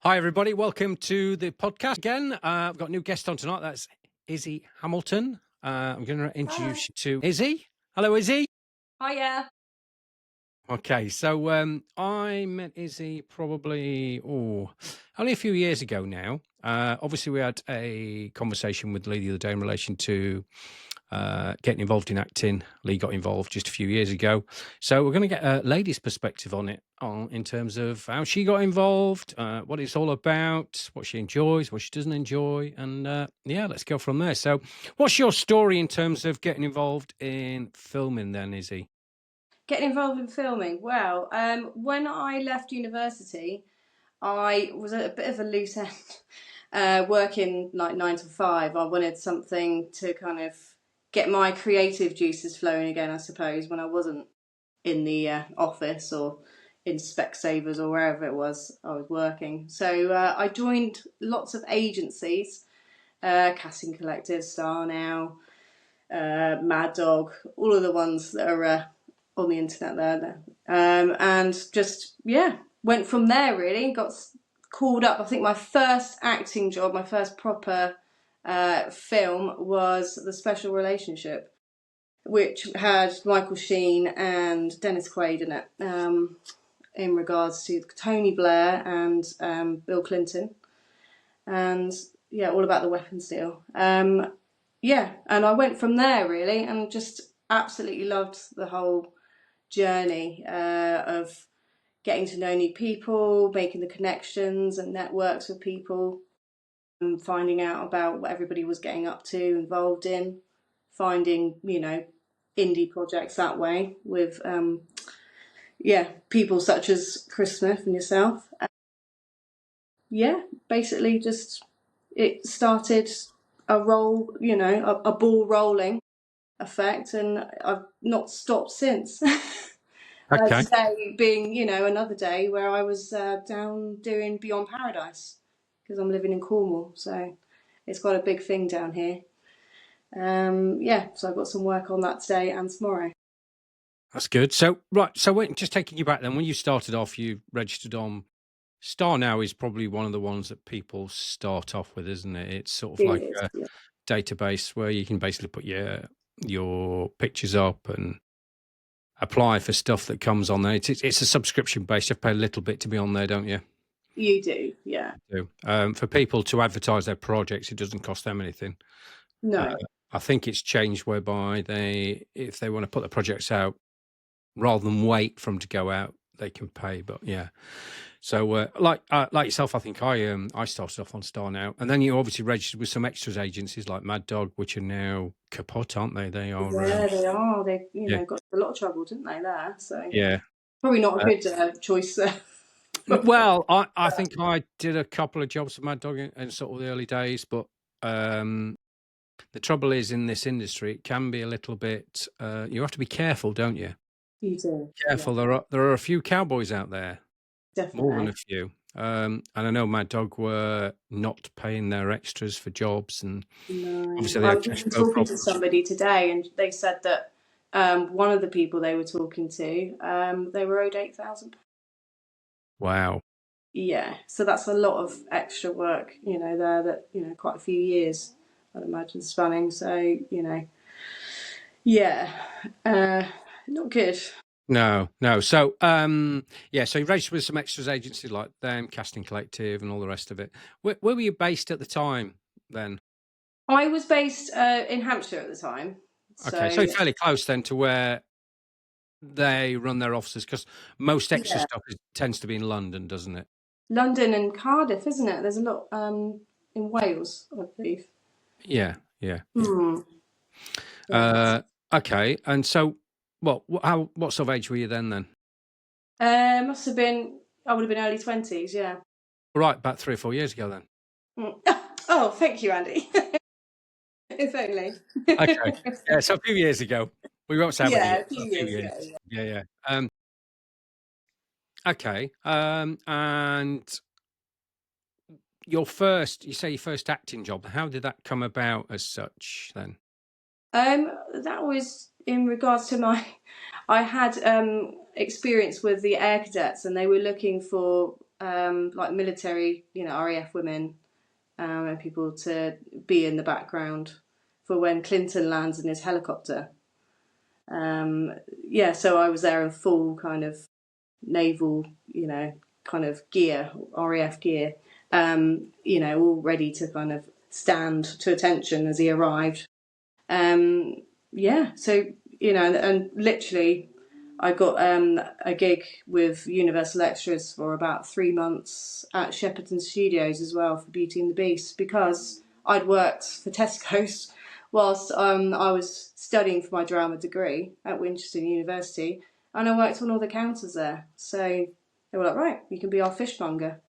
Hi, everybody. Welcome to the podcast again. I've got a new guest on tonight. That's Izzie Hamilton. I'm going to introduce you to Izzie. Hello, Izzie. Hiya. Okay, so I met Izzie probably only a few years ago now. Obviously, we had a conversation with Lee the other day in relation to getting involved in acting. Lee got involved just a few years ago, so we're going to get a lady's perspective on it, in terms of how she got involved, what it's all about, what she enjoys, what she doesn't enjoy, and yeah, let's go from there. So, what's your story in terms of getting involved in filming, then, Izzie? Getting involved in filming. Well, when I left university, I was a bit of a loose end. Working like 9 to 5, I wanted something to kind of get my creative juices flowing again, I suppose, when I wasn't in the office or in Specsavers or wherever it was I was working. So I joined lots of agencies, Casting Collective, Star Now, Mad Dog, all of the ones that are on the internet there. And just, went from there really. Got called up. I think my first acting job, my first proper film was The Special Relationship, which had Michael Sheen and Dennis Quaid in it, in regards to Tony Blair and Bill Clinton. And yeah, all about the weapons deal. Yeah, and I went from there really, and just absolutely loved the whole journey of getting to know new people, making the connections and networks with people, and finding out about what everybody was getting up to, involved in, finding, indie projects that way with, people such as Chris Smith and yourself. Yeah, basically just it started a roll, a ball rolling effect, and I've not stopped since. Okay. Today being, another day where I was down doing Beyond Paradise because I'm living in Cornwall, so it's got a big thing down here. So I've got some work on that today and tomorrow. That's good. So, right. So, just taking you back then, when you started off, you registered on Star Now is probably one of the ones that people start off with, isn't it? It's sort of It like is, a yeah. database where you can basically put your pictures up and apply for stuff that comes on there. It's a subscription based. You have to pay a little bit to be on there, don't you? You do, yeah. For people to advertise their projects, it doesn't cost them anything. No. I think it's changed whereby if they want to put the projects out, rather than wait for them to go out, they can pay. But yeah, so like yourself, I think I started off on Star Now, and then you obviously registered with some extras agencies like Mad Dog, which are now kaput, aren't they? They are. Yeah, they are. They, Yeah, got a lot of trouble, didn't they, there? So yeah. probably not a Uh, good choice. well, I think I did a couple of jobs for Mad Dog in sort of the early days, but the trouble is in this industry, it can be a little bit. You have to be careful, don't you? You do, yeah, Careful. There are a few cowboys out there, more than definitely. a few. And I know Mad Dog were not paying their extras for jobs, and No, obviously they I had was cash even flow talking to problems. somebody today, and they said that one of the people they were talking to, they were owed £8,000. Wow. Yeah, so that's a lot of extra work, there that quite a few years, I'd imagine, spanning. So yeah, not good. No, no. So, yeah. So you registered with some extras agencies like them, Casting Collective, and all the rest of it. Where were you based at the time then? I was based in Hampshire at the time, Okay, so so fairly close then to where they run their offices, because most extra yeah, stuff tends to be in London, doesn't it? London and Cardiff, isn't it? There's a lot in Wales, I believe. Yeah, yeah, yeah. Hmm. Yeah. Uh, okay, and so, what sort of age were you then? Must have been. I would have been early 20s. Yeah. Right, about 3 or 4 years ago then. Mm. Oh, thank you, Andy. If only. Okay, yeah, so a few years ago. We won't say how many Yeah, years, a few but a few years ago. years. Yeah. Yeah, yeah. Okay. And you say your first acting job. How did that come about as such then? That was in regards to I had experience with the Air Cadets, and they were looking for like military, RAF women and people to be in the background for when Clinton lands in his helicopter. Yeah, so I was there in full kind of naval, kind of gear, RAF gear, all ready to kind of stand to attention as he arrived. Yeah, so, and literally I got a gig with Universal Extras for about 3 months at Shepperton Studios as well for Beauty and the Beast, because I'd worked for Tesco's whilst I was studying for my drama degree at Winchester University, and I worked on all the counters there. So they were like, right, you can be our fishmonger.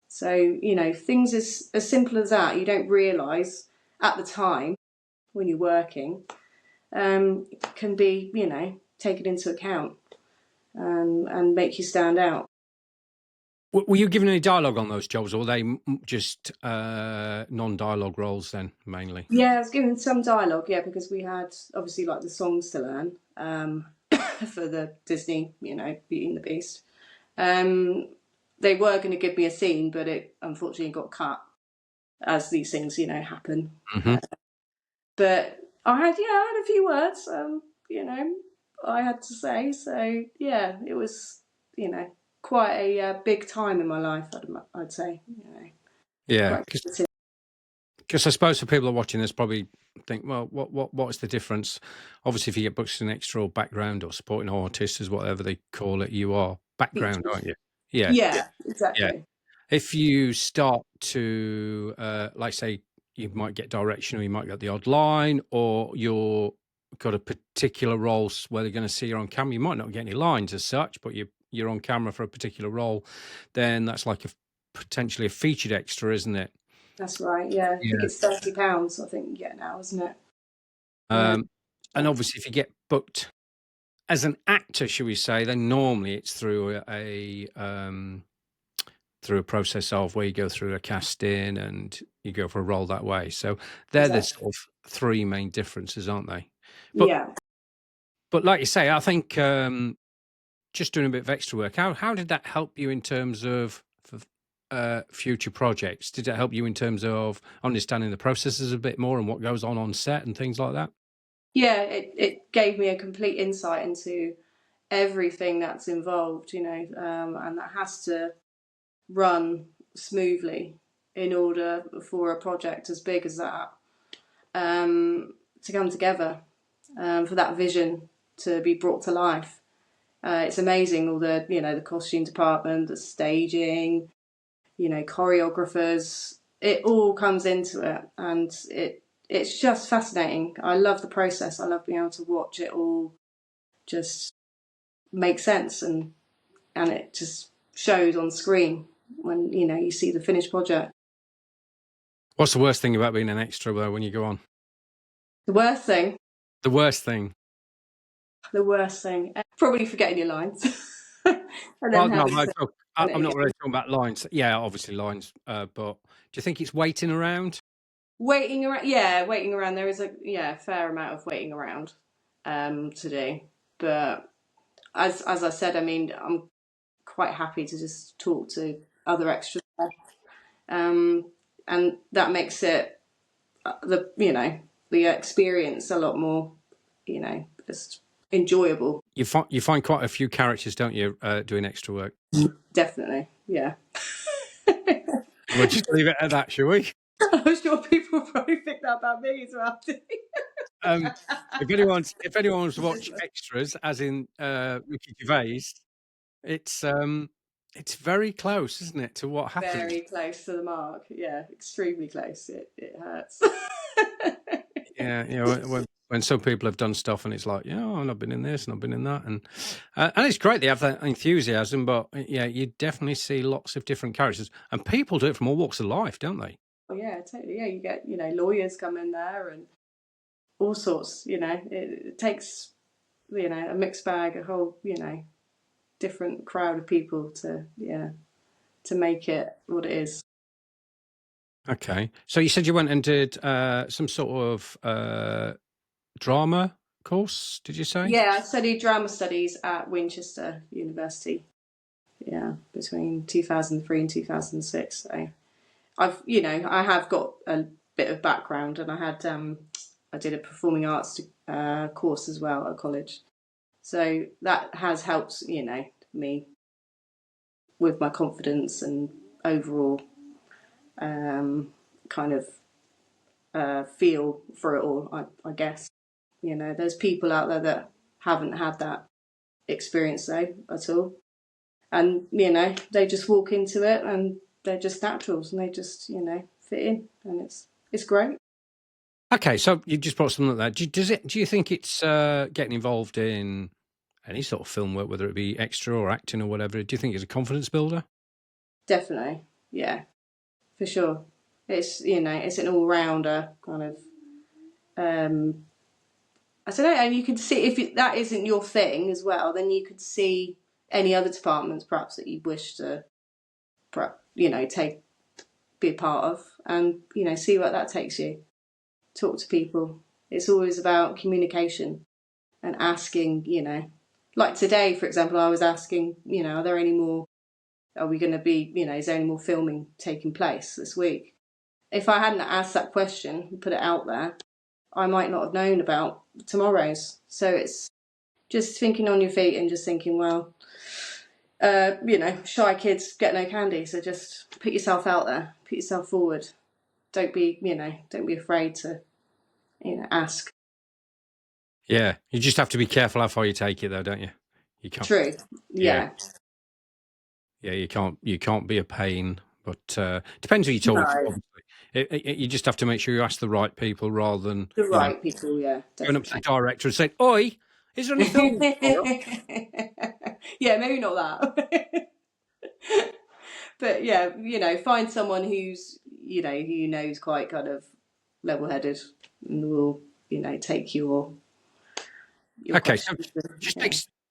So, things as simple as that, you don't realise at the time when you're working, can be, taken into account and make you stand out. Were you given any dialogue on those jobs, or were they just non-dialogue roles then, mainly? Yeah, I was given some dialogue, yeah, because we had obviously like the songs to learn for the Disney, Beauty and the Beast. They were going to give me a scene, but it unfortunately got cut, as these things, happen. Mm-hmm. But I had a few words, I had to say. So yeah, it was, quite a big time in my life. I'd say, Yeah, quite. because I suppose for people who are watching this, probably think, well, what is the difference? Obviously, if you get booked as an extra or background or supporting artist, as whatever they call it, you are background, aren't you? Yeah, Yeah, yeah. exactly. If you start to, like, say, you might get direction, or you might get the odd line, or you're got a particular role where they're going to see you on camera. You might not get any lines as such, but you're on camera for a particular role. Then that's like potentially a featured extra, isn't it? That's right. Yeah, I think Yeah. it's £30. I think you get now, isn't it? Yeah. And obviously, if you get booked as an actor, shall we say, then normally it's through through a process of where you go through a casting and you go for a role that way. So they're the Exactly. sort of three main differences, aren't they? But Yeah. like you say, I think just doing a bit of extra work. How did that help you in terms of future projects? Did it help you in terms of understanding the processes a bit more and what goes on set and things like that? Yeah, it gave me a complete insight into everything that's involved, and that has to run smoothly in order for a project as big as that to come together, for that vision to be brought to life. It's amazing, all the costume department, the staging, choreographers. It all comes into it, and it's just fascinating. I love the process. I love being able to watch it all just make sense, and it just shows on screen when you see the finished project. What's the worst thing about being an extra though when you go on? The worst thing, The worst thing? probably forgetting your lines, and Well, then no, having to. I'm not really talking about lines. Yeah, obviously lines, but do you think it's waiting around? Waiting around, yeah, waiting around. There is a fair amount of waiting around to do, but as I said, I mean, I'm quite happy to just talk to other extras, and that makes it the experience a lot more just enjoyable. You find quite a few characters, don't you, doing extra work? Definitely, yeah. We'll just leave it at that, shall we? I'm sure people probably think that about me as well. If anyone's watched extras, as in Ricky Gervais, it's very close, isn't it, to what happens? Very close to the mark. Yeah, extremely close. It hurts. Yeah, when some people have done stuff and it's like, yeah, I've not been in this and I've been in that, and it's great they have that enthusiasm, but yeah, you definitely see lots of different characters, and people do it from all walks of life, don't they? Oh yeah, totally. Yeah, you get lawyers come in there and all sorts. It takes a mixed bag, a whole different crowd of people to make it what it is. Okay, so you said you went and did some sort of drama course, did you say? Yeah, I studied drama studies at Winchester University. yeah, between 2003 and 2006. So I have got a bit of background, and I did a performing arts course as well at college. So that has helped, me with my confidence and overall kind of feel for it all. I guess there's people out there that haven't had that experience though at all, and they just walk into it and they're just naturals and they just fit in, and it's great. Okay, so you just brought something like that. Do you think it's getting involved in any sort of film work, whether it be extra or acting or whatever? Do you think it's a confidence builder? Definitely, yeah, for sure. It's an all rounder kind of. I don't know, and you can see that isn't your thing as well. Then you could see any other departments perhaps that you wish to, take be a part of, and see what that takes you. Talk to people. It's always about communication and asking. Like today, for example, I was asking, are there any more? Are we going to be? Is there any more filming taking place this week? If I hadn't asked that question and put it out there, I might not have known about tomorrow's. So it's just thinking on your feet and just thinking, well, shy kids get no candy. So just put yourself out there, put yourself forward. Don't be afraid to, ask. Yeah, you just have to be careful how far you take it, though, don't you? You can't. True. Yeah, Yeah. yeah, you can't be a pain, but depends who you're talking to. No. Obviously, you just have to make sure you ask the right people rather than The right people, yeah, going up to the definitely. director and saying, "Oi, is there any film tomorrow?" Yeah, maybe not that. But yeah, find someone who knows quite kind of level headed and will, take your Okay, so questions. just Yeah.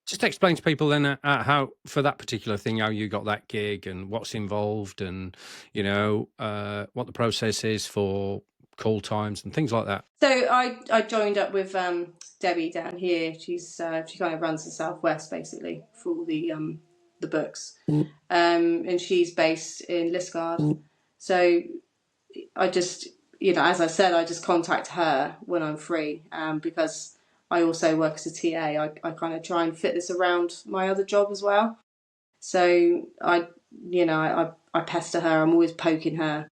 just explain to people then how for that particular thing how you got that gig and what's involved and what the process is for call times and things like that. So I joined up with Debbie down here. She kind of runs the Southwest basically for all the books, and she's based in Liscard. So I just, as I said, I just contact her when I'm free, because I also work as a TA. I kind of try and fit this around my other job as well. So I pester her. I'm always poking her,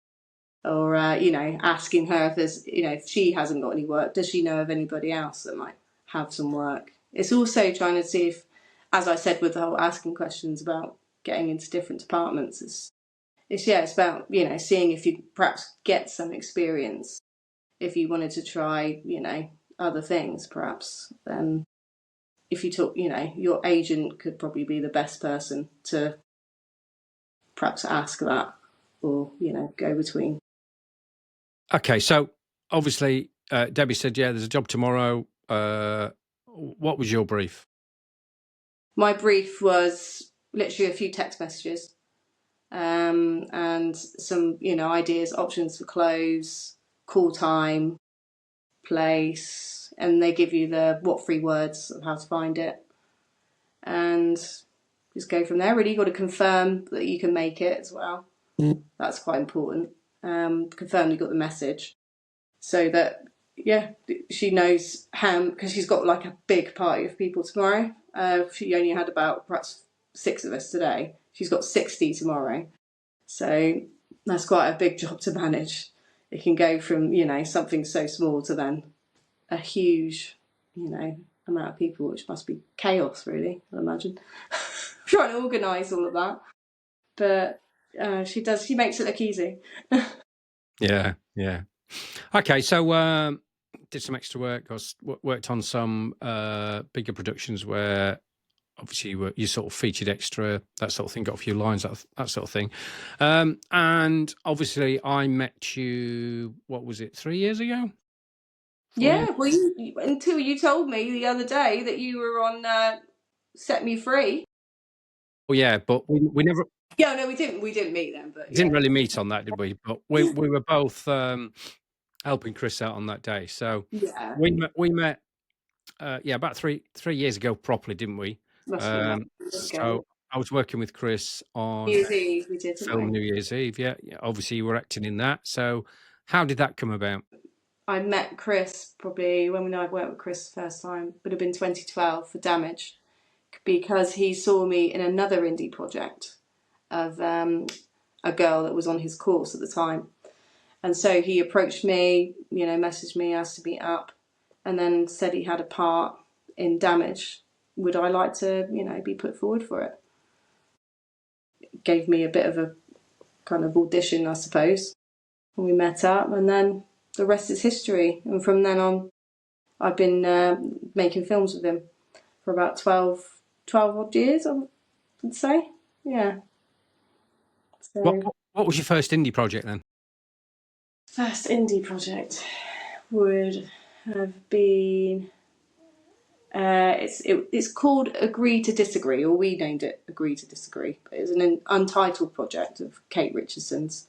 or asking her if there's, if she hasn't got any work, does she know of anybody else that might have some work? It's also trying to see if, as I said, with the whole asking questions about getting into different departments, it's about seeing if you perhaps get some experience. If you wanted to try other things, perhaps then if you talk, your agent could probably be the best person to perhaps ask that, or go between. Okay, so obviously Debbie said, "Yeah, there's a job tomorrow." What was your brief? My brief was literally a few text messages, and some ideas, options for close, call time, place, and they give you the what 3 words of how to find it, and just go from there. Really, you've got to confirm that you can make it as well. That's quite important. Confirm you got the message, so that she knows how, because she's got like a big party of people tomorrow. She only had about perhaps 6 of us today. She's got 60 tomorrow, so that's quite a big job to manage. It can go from something so small to then a huge amount of people, which must be chaos, really. I imagine trying to organise all of that, but she makes it look easy. Yeah, yeah. Okay, so did some extra work. Worked on some bigger productions where obviously you sort of featured extra, that sort of thing, got a few lines, that sort of thing. And obviously, I met you. What was it? 3 years ago? 4 years? Yeah, well, until you told me the other day that you were on Set Me Free. Oh yeah, but we never Yeah, no, we didn't meet them, but didn't yeah, really meet on that, did we? But we were both helping Chris out on that day. So yeah, we met. Yeah, about three years ago properly, didn't we? must have been about 2 years So ago. I was working with Chris New on Year's Eve we did, didn't film we? New Year's Eve. Yeah, yeah. Obviously, you were acting in that. So, how did that come about? I met Chris probably when I worked with Chris the first time, would have been 2012 for Damage, because he saw me in another indie project of a girl that was on his course at the time. And so he approached me, messaged me, asked to meet up, and then said he had a part in Damage. Would I like to, be put forward for it? Gave me a bit of a kind of audition, I suppose. And we met up, and then the rest is history. And from then on, I've been making films with him for about 12 odd years, I would say. Yeah. What So, What was your first indie project then? first indie project would have been. It's called Agree to Disagree, or we named it Agree to Disagree. But it's an untitled project of Kate Richardson's,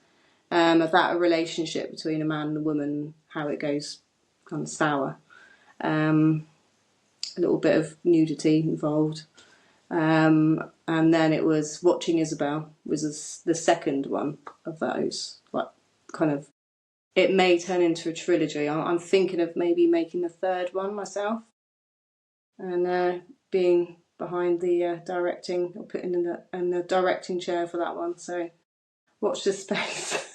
about a relationship between a man and a woman, how it goes kind of sour. A little bit of nudity involved. And then it was Watching Isabel was the second one of those. Like, kind of, it may turn into a trilogy. I'm thinking of maybe making the third one myself, and being behind the directing, or putting in the directing chair for that one. So watch this space.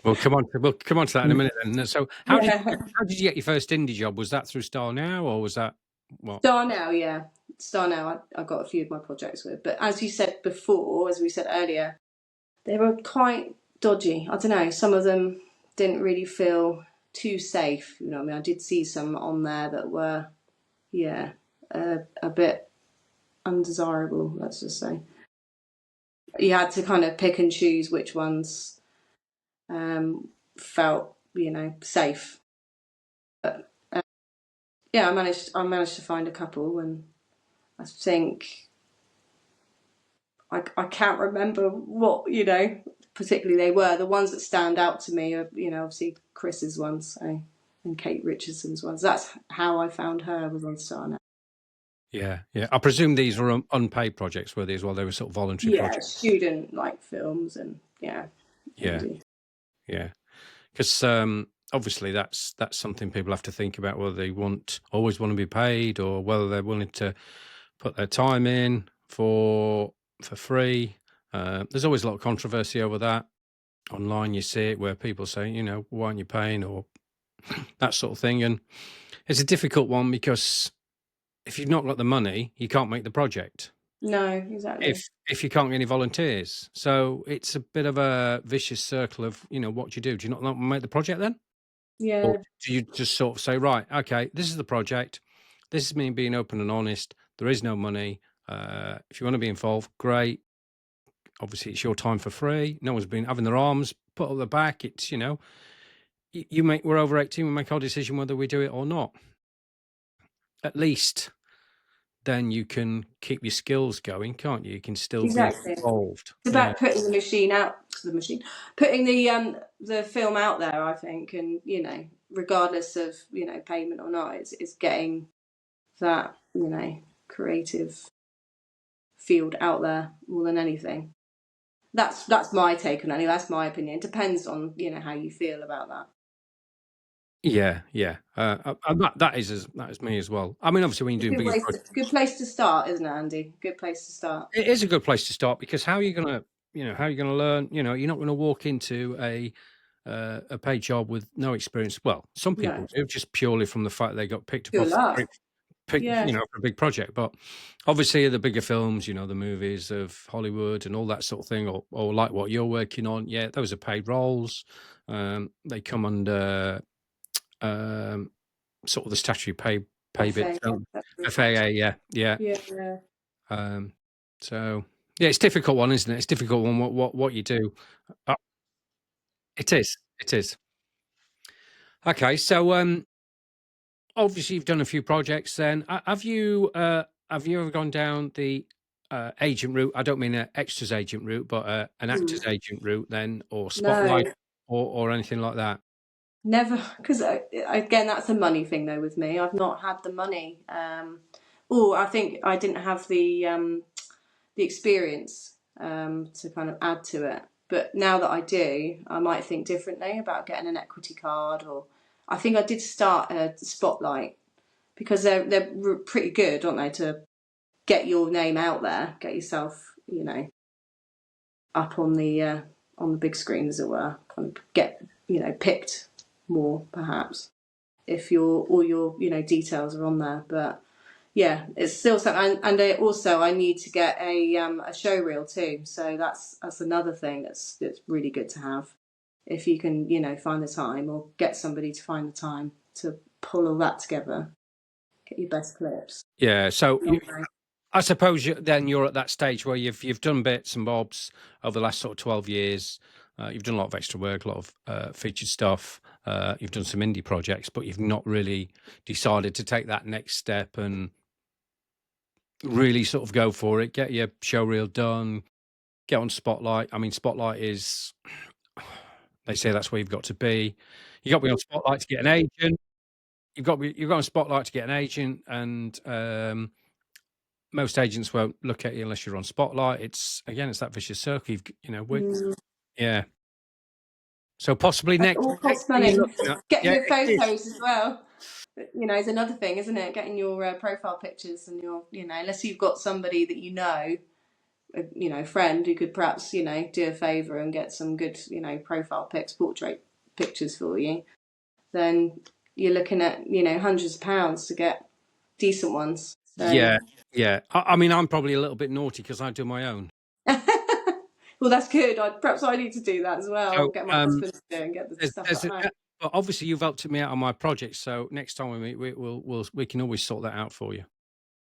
We'll come on to that in a minute then. So, Yeah. how did you get your first indie job? Was that through Star Now, or was that what? Star Now, yeah. Star Now, I got a few of my projects with. But as you said before, as we said earlier, they were quite dodgy. I don't know. Some of them didn't really feel too safe. I mean, I did see some on there that were, yeah, a bit undesirable, let's just say. You had to kind of pick and choose which ones felt, safe. But yeah, I managed to find a couple, and I think I can't remember what particularly they were. The ones that stand out to me are obviously Chris's ones, so, and Kate Richardson's ones. That's how I found her, was on Starnet. Yeah, yeah. I presume these were unpaid projects, were they as well? They were sort of voluntary Yeah, projects. student like films, and yeah, Yeah, indie. yeah. Because obviously that's something people have to think about, whether they always want to be paid, or whether they're willing to put their time in for free. There's always a lot of controversy over that. Online, you see it where people say, why aren't you paying, or that sort of thing. And it's a difficult one, because if you've not got the money, you can't make the project. No, exactly. If you can't get any volunteers, so it's a bit of a vicious circle of what do you do? Do you not make the project then, or Yeah, do you just sort of say, right, okay, this is the project, this is me being open and honest. There is no money. If you want to be involved, great. Obviously, it's your time for free. No one's been having their arms put up the back. It's you make. We're over 18. We make our decision whether we do it or not. At least then you can keep your skills going, can't you? You can still be exactly. involved. It's Yeah, about putting putting the film out there, I think, and regardless of payment or not, it's getting that creative field out there more than anything. That's my take on it. Anyway, that's my opinion. It depends on how you feel about that. yeah, yeah. That is me as well. I mean, obviously, when you're It's a doing good bigger way. projects, Good place to start, isn't it, Andy? Good place to start. it is a good place to start, because how are you gonna, how are you gonna learn? You're not gonna walk into a paid job with no experience. Well, some No, people do, just purely from the fact they got picked up pure off the luck. street, pick, Yeah, for a big project. But obviously, the bigger films, the movies of Hollywood and all that sort of thing, or like what you're working on, yeah, those are paid roles. They come under sort of the statutory pay bit. FA. FAA, yeah, yeah. Yeah, Um, so yeah, it's a difficult one, isn't it? It's a difficult one. What you do? Uh, it is. It is. Okay, so obviously you've done a few projects. Then have you ever gone down the agent route? I don't mean an extras agent route, but an actors agent route, then, or spotlight, no, or anything like that. never. Because again, that's a money thing though with me. I've not had the money. Or I think I didn't have the experience to kind of add to it. But now that I do, I might think differently about getting an equity card, or I think I did start a Spotlight because they're pretty good, aren't they, to get your name out there, get yourself, up on the big screen, as it were, kind of get picked more perhaps if all your details are on there. But yeah, it's still something, and also I need to get a show reel too. So that's another thing that's really good to have. If you can, find the time or get somebody to find the time to pull all that together, get your best clips. Yeah. So I suppose then you're at that stage where you've done bits and bobs over the last sort of 12 years. You've done a lot of extra work, a lot of featured stuff. You've done some indie projects, but you've not really decided to take that next step and really sort of go for it. Get your show reel done. Get on Spotlight. I mean, Spotlight is, they say that's where you've got to be. You got to be on Spotlight to get an agent. You've got on Spotlight to get an agent, and most agents won't look at you unless you're on Spotlight. It's that vicious circle. Yeah. So possibly It next all costs thing you're money. looking at, Getting yeah, your it is. photos as well, is another thing, isn't it? Getting your profile pictures and your, unless you've got somebody that a friend who could perhaps, do a favour and get some good, profile pics, portrait pictures for you, then you're looking at, hundreds of pounds to get decent ones. So. Yeah, yeah. I mean, I'm probably a little bit naughty because I do my own. Well, that's good. Perhaps I need to do that as well. So Get my husband to do it and get the stuff there's at home. but obviously you've helped me out on my project. So next time we meet, we can always sort that out for you.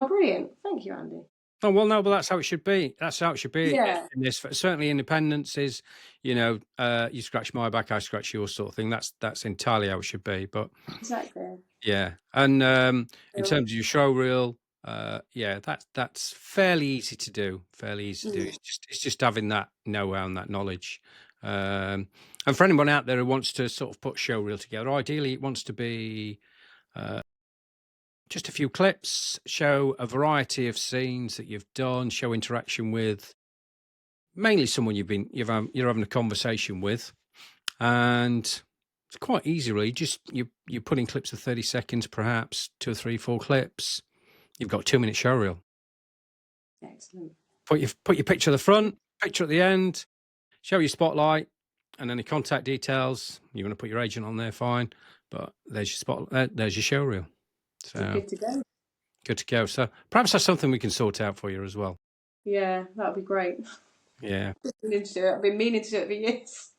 Oh, brilliant. Thank you, Andy. Oh well, no, but that's how it should be. That's how it should be. Yeah. In this, certainly, independence is, you scratch my back, I scratch your sort of thing. That's entirely how it should be. But Exactly. yeah, and in Yeah. terms of your show reel, yeah, that's fairly easy to do. Fairly easy to do. It's just having that know-how and that knowledge. And for anyone out there who wants to sort of put show reel together, ideally it wants to be just a few clips, show a variety of scenes that you've done, show interaction with mainly someone you're having a conversation with, and it's quite easy really. Just you're putting clips of 30 seconds, perhaps 2 or 3, 4 clips. You've got a 2-minute show reel. Excellent. Put your picture at the front, picture at the end, show your Spotlight, and any contact details. You want to put your agent on there, fine. But there's your Spotlight. There's your show reel. So Good to go. good to go. So perhaps that's something we can sort out for you as well. Yeah, that would be great. Yeah. Meaning to do it. I've been meaning to do it for years.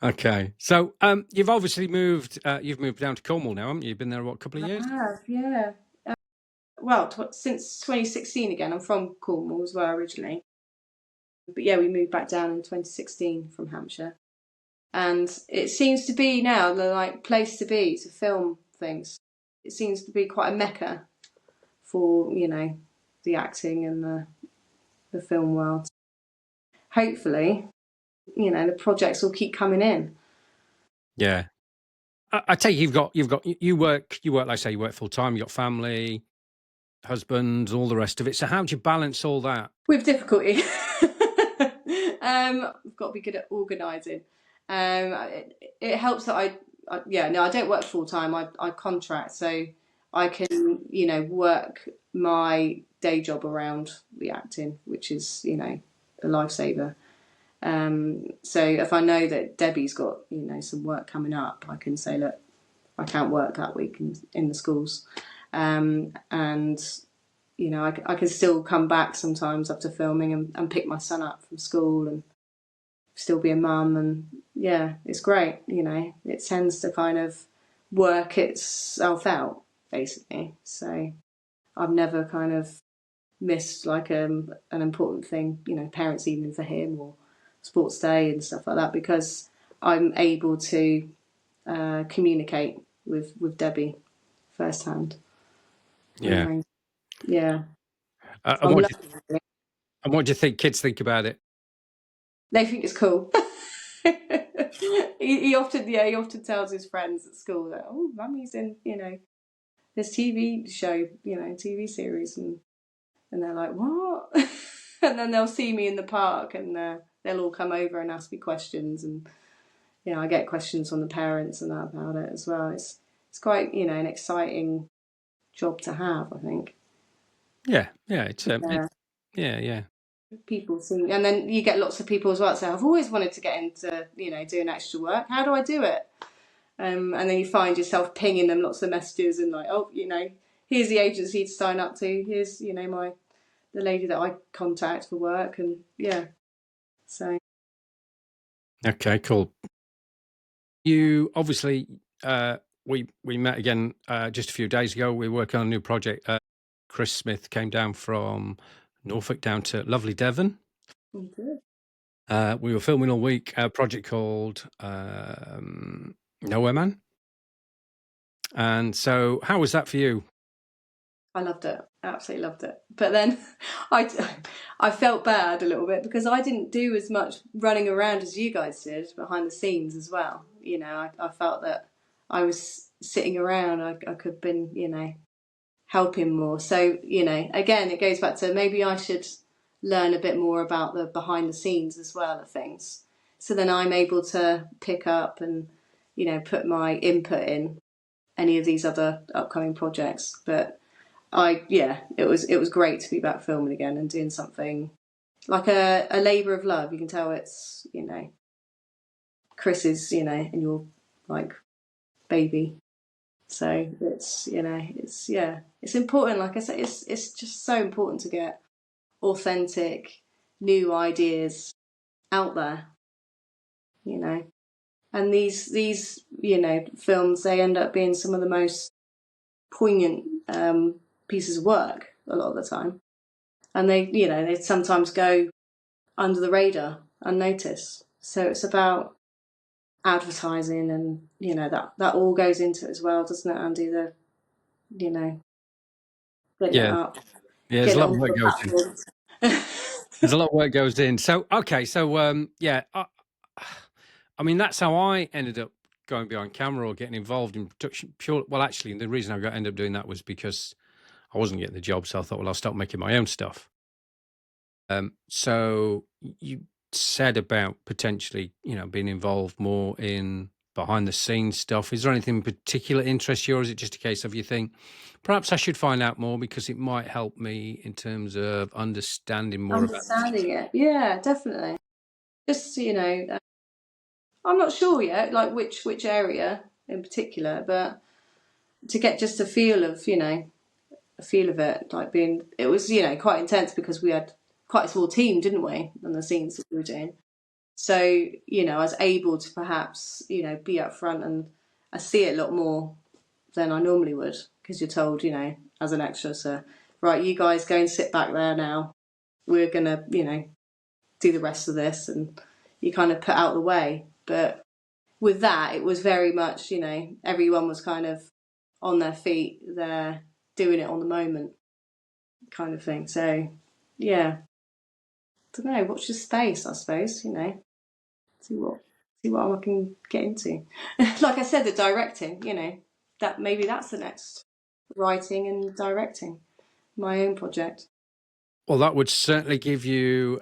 Okay. So you've obviously moved. You've moved down to Cornwall now, haven't you? You've been there, what, a couple of years? I have, yeah. Well, since 2016 again. I'm from Cornwall as well originally. But yeah, we moved back down in 2016 from Hampshire. And it seems to be now the place to be to film things. It seems to be quite a mecca for, the acting and the film world. Hopefully, the projects will keep coming in. Yeah. I take you work like I say, you work full time, you got family, husband, all the rest of it. So how do you balance all that? With difficulty. I've got to be good at organising. It helps that I don't work full time. I contract, so I can work my day job around the acting, which is a lifesaver. So if I know that Debbie's got some work coming up, I can say, look, I can't work that week in the schools, and I can still come back sometimes after filming and pick my son up from school and still be a mum. And yeah, it's great. It tends to kind of work itself out basically. So I've never kind of missed an important thing, parents' evening for him or sports day and stuff like that, because I'm able to communicate with Debbie firsthand. Yeah. Yeah. And what do you think kids think about it? They think it's cool. he often tells his friends at school that, Mummy's in, this TV show, TV series, and and they're like, what? And then they'll see me in the park, and they'll all come over and ask me questions, and I get questions from the parents and that about it as well. It's quite an exciting job to have, I think. Yeah, yeah, it's Yeah. yeah. People see, and then you get lots of people as well say, I've always wanted to get into doing extra work. How do I do it? And then you find yourself pinging them lots of messages and like, oh, here's the agency to sign up to. Here's the lady that I contact for work, and yeah. So Okay, cool. You obviously, we met again just a few days ago. We were working on a new project. Chris Smith came down from Norfolk down to lovely Devon. good. We were filming all week a project called Nowhere Man. And so, how was that for you? I loved it, absolutely loved it. But then I felt bad a little bit because I didn't do as much running around as you guys did behind the scenes as well. I felt that I was sitting around. I could have been helping more. So again, it goes back to maybe I should learn a bit more about the behind the scenes as well of things. So then I'm able to pick up and put my input in any of these other upcoming projects. But it was great to be back filming again and doing something like a labour of love. You can tell it's Chris is and your like baby. So it's important. Like I said, it's just so important to get authentic, new ideas out there. And these films, they end up being some of the most poignant pieces of work a lot of the time, and they sometimes go under the radar, unnoticed. So it's about advertising, and that all goes into it as well, doesn't it, Andy? The getting it Yeah, up, yeah. There's a getting it lot of onto work the goes in. platforms. There's a lot of work goes in. So, okay, so yeah. I mean, that's how I ended up going behind camera or getting involved in production. Well, actually, the reason I ended up doing that was because I wasn't getting the job, so I thought, well, I'll start making my own stuff. So you said about potentially, being involved more in behind the scenes stuff. Is there anything in particular interests you, or is it just a case of you think perhaps I should find out more because it might help me in terms of understanding more about the future? Understanding it, yeah, definitely. Just I'm not sure yet, like which area in particular, but to get just a feel of it, like it was quite intense because we had quite a small team, didn't we, on the scenes that we were doing. So I was able to perhaps be up front, and I see it a lot more than I normally would, because you're told as an extra, so right, you guys go and sit back there now. We're gonna do the rest of this, and you kind of put out the way. But with that, it was very much everyone was kind of on their feet. They're doing it on the moment, kind of thing. So yeah, I don't know. Watch your space, I suppose. See what I can get into. Like I said, the directing. That maybe that's the next, writing and directing my own project. Well, that would certainly give you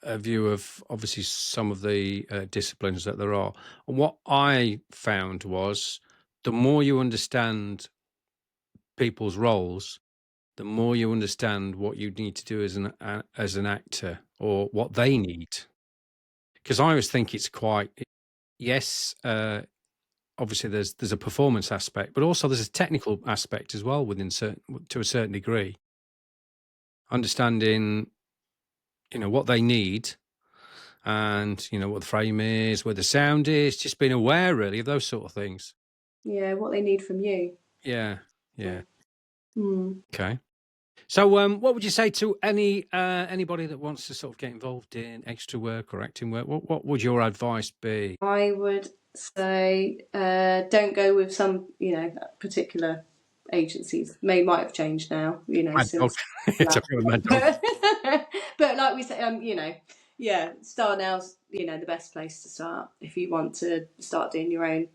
a view of obviously some of the disciplines that there are. And what I found was the more you understand people's roles, the more you understand what you need to do as an actor or what they need. Because I always think it's quite yes. Obviously, there's a performance aspect, but also there's a technical aspect as well to a certain degree. Understanding, what they need and what the frame is, where the sound is, just being aware really of those sort of things. Yeah, what they need from you. Yeah, yeah. Mm. Okay. So, what would you say to anybody that wants to sort of get involved in extra work or acting work? What would your advice be? I would say don't go with some particular agencies. Might have changed now, Mad dog. since It's a real mad dog. but like we say, yeah, Star Now's the best place to start if you want to start doing your own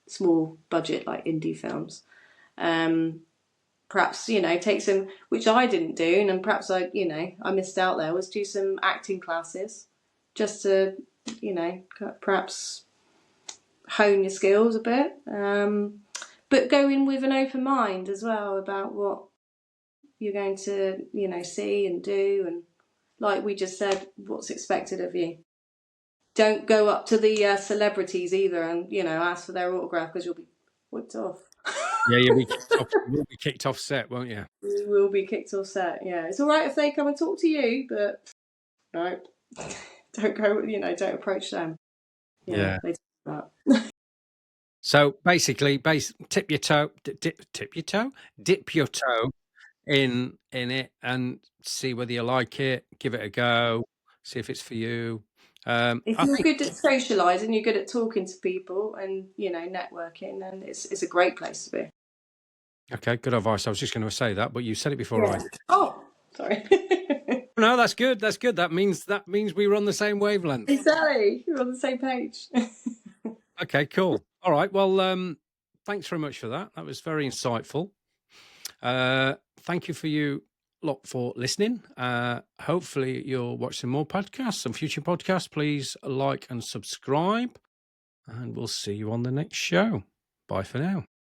small budget like indie films. perhaps, take some, which I didn't do, and perhaps I missed out there, was do some acting classes just to, perhaps hone your skills a bit. But go in with an open mind as well about what you're going to, see and do. And like we just said, what's expected of you. Don't go up to the celebrities either and, ask for their autograph, because you'll be whipped off. Yeah, you'll be kicked off. You'll be kicked off set, won't you? You will be kicked off set. Yeah, it's all right if they come and talk to you, but no, don't go. Don't approach them. Yeah. They talk about. So basically, dip your toe in it, and see whether you like it. Give it a go. See if it's for you. If I you're think. good at socialising, you're good at talking to people, and networking, then it's a great place to be. Okay, good advice. I was just going to say that, but you said it before I did. Oh, sorry. No, that's good. That's good. That means we were on the same wavelength. Exactly. We're on the same page. Okay, cool. All right. Well, thanks very much for that. That was very insightful. Thank you for you lot for listening. Hopefully you'll watch some more podcasts, some future podcasts. Please like and subscribe, and we'll see you on the next show. Bye for now.